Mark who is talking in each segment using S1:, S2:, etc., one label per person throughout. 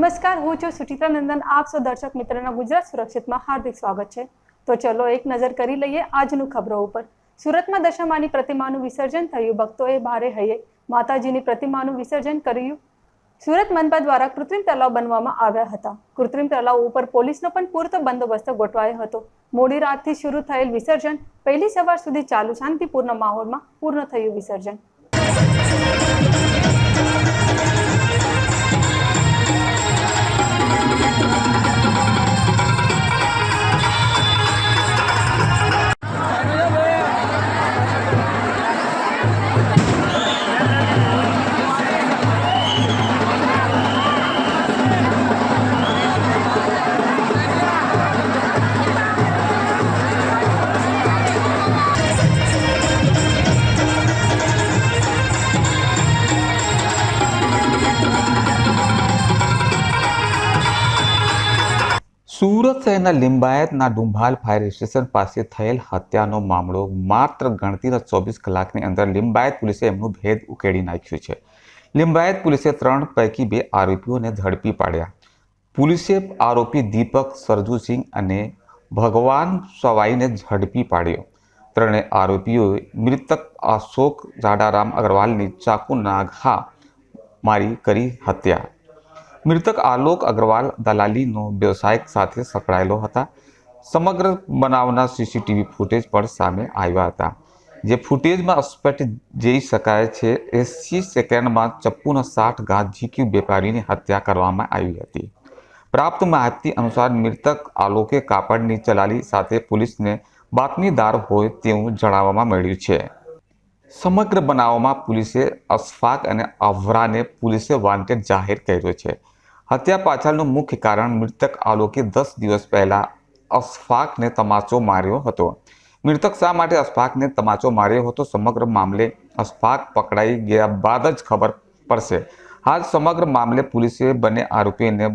S1: નમસ્કાર, હું છું સુચિત્રા નંદન. આપ સૌ દર્શક મિત્રોના ગુજરાત સુરક્ષિતમાં હાર્દિક સ્વાગત છે. તો ચલો એક નજર કરી લઈએ આજનું ખબરો ઉપર. સુરતમાં દશામાની પ્રતિમાનું વિસર્જન થયું. ભક્તોએ ભારે હૈયે માતાજીની પ્રતિમાનું વિસર્જન કર્યું. સુરત મનપા દ્વારા કૃત્રિમ તળાવ બનવામાં આવ્યા હતા. કૃત્રિમ તળાવ ઉપર પોલીસનો પણ પૂરતો બંદોબસ્ત ગોઠવાયો હતો. મોડી રાતથી શરૂ થયેલ વિસર્જન પહેલી સવાર સુધી ચાલુ શાંતિપૂર્ણ માહોલમાં પૂર્ણ થયું વિસર્જન.
S2: સુરત શહેરના લિંબાયતના ડુંભાલ ફાયર સ્ટેશન પાસે થયેલ હત્યાનો મામલો માત્ર ગણતરીના 24 કલાકની અંદર લિંબાયત પોલીસે એમનું ભેદ ઉકેલી નાખ્યું છે. લિંબાયત પોલીસે 3 પૈકી 2 આરોપીઓને ઝડપી પાડ્યા. પોલીસે આરોપી દીપક સરજુસિંહ અને ભગવાન સવાઈને ઝડપી પાડ્યો. ત્રણેય આરોપીઓએ મૃતક અશોક જાડારામ અગ્રવાલની ચાકુના ઘા મારી કરી હત્યા. મૃતક આલોક અગ્રવાલ દલાલીનો વ્યવસાય સાથે સંકળાયેલો હતા. સમગ્ર બનાવના સીસીટીવી ફૂટેજ પણ સામે આવ્યા હતા, જે ફૂટેજમાં સ્પષ્ટ જોઈ શકાય છે 80 સેકન્ડમાં ચપ્પુના 60 ઘા ઝીંકી વેપારીની હત્યા કરવામાં આવી હતી. પ્રાપ્ત માહિતી અનુસાર મૃતક આલોકે કાપડની ચલાલી સાથે પોલીસને બાતમીદાર હોય તેવું જણાવવામાં મળ્યું છે. સમગ્ર બનાવમાં પોલીસે અશફાક અને અવરાને પોલીસે વોન્ટેડ જાહેર કર્યો છે. હત્યા પાછળનું મુખ્ય કારણ મૃતક આલોકે 10 દિવસ પહેલા અશફાકને તમાચો માર્યો હતો. મૃતક શા માટે અશફાકને તમાચો માર્યો હતો, સમગ્ર મામલે અશફાક પકડાઈ ગયા બાદ જ ખબર પડશે. હાલ સમગ્ર મામલે પોલીસે બંને આરોપીઓને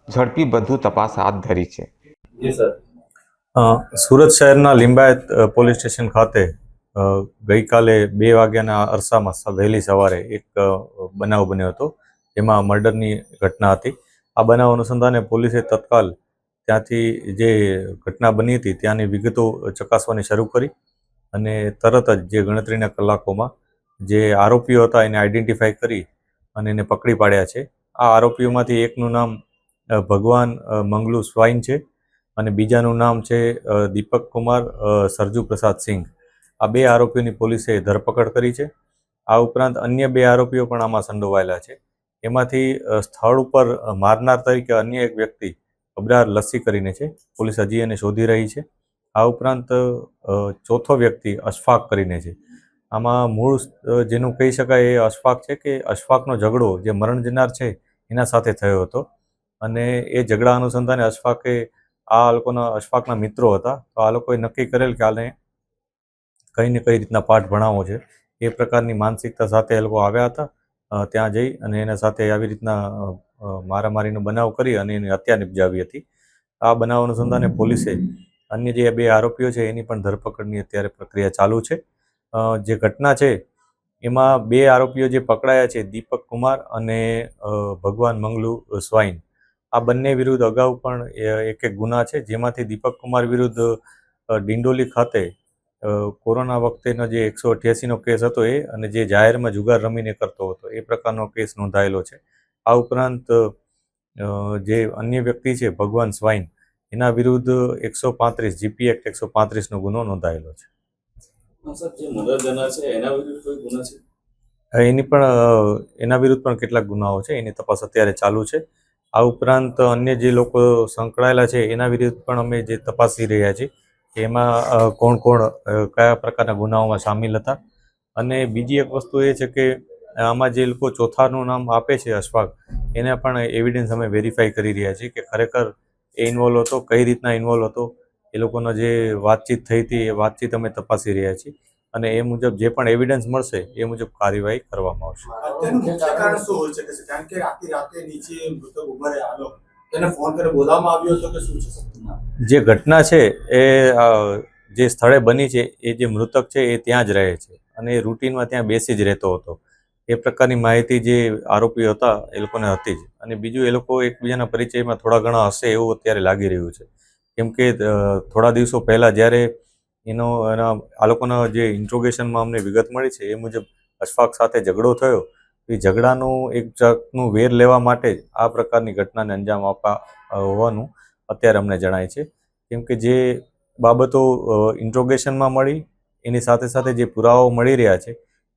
S2: ઝડપી વધુ તપાસ હાથ ધરી છે.
S3: સુરત શહેરના લિંબાયત પોલીસ સ્ટેશન ખાતે ગઈકાલે 2 વાગ્યાના અરસામાં વહેલી સવારે એક બનાવ બન્યો હતો, જેમાં મર્ડરની ઘટના હતી. આ બનાવ અનુસંધાને પોલીસે તત્કાલ ત્યાંથી જે ઘટના બની હતી ત્યાંની વિગતો ચકાસવાની શરૂ કરી અને તરત જ જે ગણતરીના કલાકોમાં જે આરોપીઓ હતા એને આઈડેન્ટિફાઈ કરી અને એને પકડી પાડ્યા છે. આ આરોપીઓમાંથી એકનું નામ ભગવાન મંગલુ સ્વાઈન છે અને બીજાનું નામ છે દીપક કુમાર સરજુ પ્રસાદ સિંઘ. આ 2 આરોપીઓની પોલીસે ધરપકડ કરી છે. આ ઉપરાંત અન્ય 2 આરોપીઓ પણ આમાં સંડોવાયેલા છે. એમાંથી સ્થળ ઉપર મારનાર તરીકે અન્ય એક વ્યક્તિ અબરાર લસ્સી કરીને છે. પોલીસ હજી એને શોધી રહી છે. આ ઉપરાંત ચોથો વ્યક્તિ અશફાક કરીને છે. આમાં મૂળ જેનું કહી શકાય એ અશફાક છે કે અશફાકનો ઝઘડો જે મરણ જનાર છે એના સાથે થયો હતો અને એ ઝઘડા અનુસંધાને અશફાકના મિત્રો હતા. તો આ લોકોએ નક્કી કરેલ કે આને કઈ ને કઈ રીતના પાઠ ભણાવવો છે. એ પ્રકારની માનસિકતા સાથે એ લોકો આવ્યા હતા. ત્યાં જઈ અને એના સાથે આવી રીતના મારામારીનો બનાવ કરી અને એની હત્યા નિપજાવી હતી. આ બનાવ અનુસંધાને પોલીસે અન્ય જે 2 આરોપીઓ છે એની પણ ધરપકડની અત્યારે પ્રક્રિયા ચાલુ છે. જે ઘટના છે એમાં 2 આરોપીઓ જે પકડાયા છે દીપક કુમાર અને ભગવાન મંગલુ સ્વાઈન, આ બંને વિરુદ્ધ અગાઉ પણ એક ગુના છે, જેમાંથી દીપક કુમાર વિરુદ્ધ ડિંડોલી ખાતે કોરોના વખતેનો જે 188નો કેસ હતો એ અને જે જાહેરમાં જુગાર રમીને કરતો હતો એ પ્રકારનો કેસ નોંધાયેલો છે. આ ઉપરાંત જે અન્ય વ્યક્તિ છે ભગવાન સ્વાઈન, એના વિરુદ્ધ 135 જીપી એક્ટ 135નો ગુનો નોંધાયેલો છે. એના વિરુદ્ધ પણ કેટલાક ગુનાઓ છે, એની તપાસ અત્યારે ચાલુ છે. આ ઉપરાંત અન્ય જે લોકો સંકળાયેલા છે એના વિરુદ્ધ પણ અમે જે તપાસી રહ્યા છીએ કે એમાં કોણ કોણ કયા પ્રકારના ગુનાઓમાં સામેલ હતા. અને બીજી એક વસ્તુ એ છે કે આમાં જે લોકો ચોથાનું નામ આપે છે અશફાક, એને પણ એવિડન્સ અમે વેરીફાઈ કરી રહ્યા છીએ કે ખરેખર એ ઇન્વોલ્વ હતો, કઈ રીતના ઇન્વોલ્વ હતો, એ લોકોનો જે વાતચીત થઈ હતી એ વાતચીત અમે તપાસી રહ્યા છીએ અને એ મુજબ જે પણ એવિડન્સ મળશે એ મુજબ કાર્યવાહી કરવામાં આવશે. જે ઘટના છે એ જે સ્થળે બની છે એ જે મૃતક છે એ ત્યાં જ રહે છે અને એ રૂટીનમાં ત્યાં બેસી જ રહેતો હતો. એ પ્રકારની માહિતી જે આરોપીઓ હતા એ લોકોને હતી જ. અને બીજું, એ લોકો એકબીજાના પરિચયમાં થોડા ઘણા હશે એવું અત્યારે લાગી રહ્યું છે. કેમ કે થોડા દિવસો પહેલાં જ્યારે આ લોકોના જે ઇન્ટ્રોગેશનમાં અમને વિગત મળી છે એ મુજબ અશફાક સાથે ઝઘડો થયો. એ ઝઘડાનું એક જાતનું વેર લેવા માટે જ આ પ્રકારની ઘટનાને અંજામ આપવા હોવાનું અત્યારે અમને જણાય છે. કેમ કે જે બાબતો ઇન્ટ્રોગેશનમાં મળી એની સાથે સાથે જે પુરાવાઓ મળી રહ્યા છે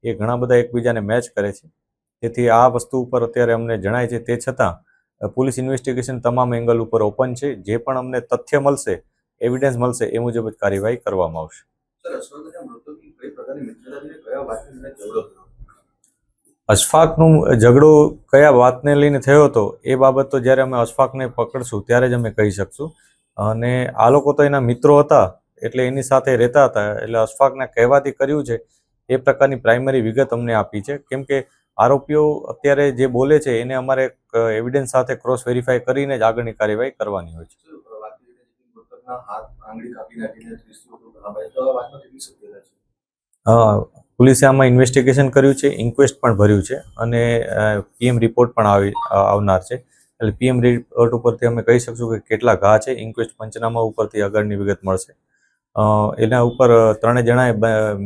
S3: એ ઘણા બધા એકબીજાને મેચ કરે છે. તેથી આ વસ્તુ ઉપર અત્યારે અમને જણાય છે. તે છતાં પોલીસ ઇન્વેસ્ટિગેશન તમામ એંગલ ઉપર ઓપન છે. જે પણ અમને તથ્ય મળશે, એવિડન્સ મળશે, એ મુજબ જ કાર્યવાહી કરવામાં આવશે. અશફાકનું ઝઘડો કયા વાતને લઈને થયો હતો એ બાબત તો જ્યારે અમે અશફાકને પકડશું ત્યારે જ અમે કહી શકશું. અને આ લોકો તો એના મિત્રો હતા, એટલે એની સાથે રહેતા હતા, એટલે અશફાકના કહેવાથી કર્યું છે એ પ્રકારની પ્રાઇમરી વિગત અમને આપી છે. કેમ કે આરોપીઓ અત્યારે જે બોલે છે એને અમારે એવિડન્સ સાથે ક્રોસ વેરીફાઈ કરીને જ આગળની કાર્યવાહી કરવાની હોય છે. પોલીસે આમાં ઇન્વેસ્ટિગેશન કર્યું છે, ઇન્ક્વેસ્ટ પણ ભર્યું છે અને પીએમ રિપોર્ટ પણ આવનાર છે. એટલે પીએમ રિપોર્ટ ઉપરથી અમે કહી શકશું કે કેટલા ઘા છે. ઇન્ક્વેસ્ટ પંચનામા ઉપરથી આગળની વિગત મળશે. એના ઉપર 3 જણાએ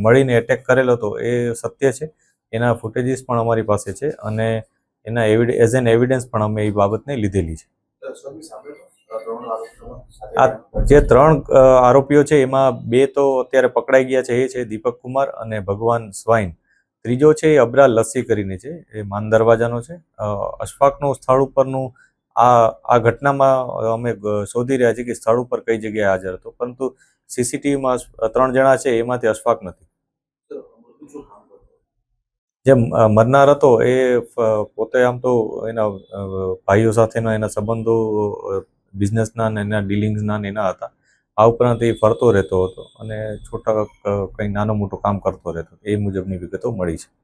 S3: મળીને એટેક કરેલો હતો એ સત્ય છે. એના ફૂટેજીસ પણ અમારી પાસે છે અને એના એઝ એન એવિડન્સ પણ અમે એ બાબતને લીધેલી છે. આ જે 3 આરોપીઓ છે એમાં 2 તો અત્યારે પકડાઈ ગયા છે. એ છે દીપક કુમાર અને ભગવાન સ્વાઈન. ત્રીજો છે એ અબરાર લસ્સી કરીને છે, એ માન દરવાજાનો છે. અશફાકનું સ્થળ ઉપરનું આ ઘટનામાં અમે શોધી રહ્યા છીએ કે સ્થળ ઉપર કઈ જગ્યાએ હાજર હતો, પરંતુ સીસીટીવીમાં 3 જણા છે એમાંથી અશફાક નથી. જે મરનાર હતો એ પોતે આમ તો એના ભાઈઓ સાથેના એના સંબંધો બિઝનેસના ને એના ડીલિંગ્સના ને એના હતા. આ ઉપરાંત એ ફરતો રહેતો હતો અને છોટા કંઈ નાનું મોટું કામ કરતો રહેતો, એ મુજબની વિગતો મળી છે.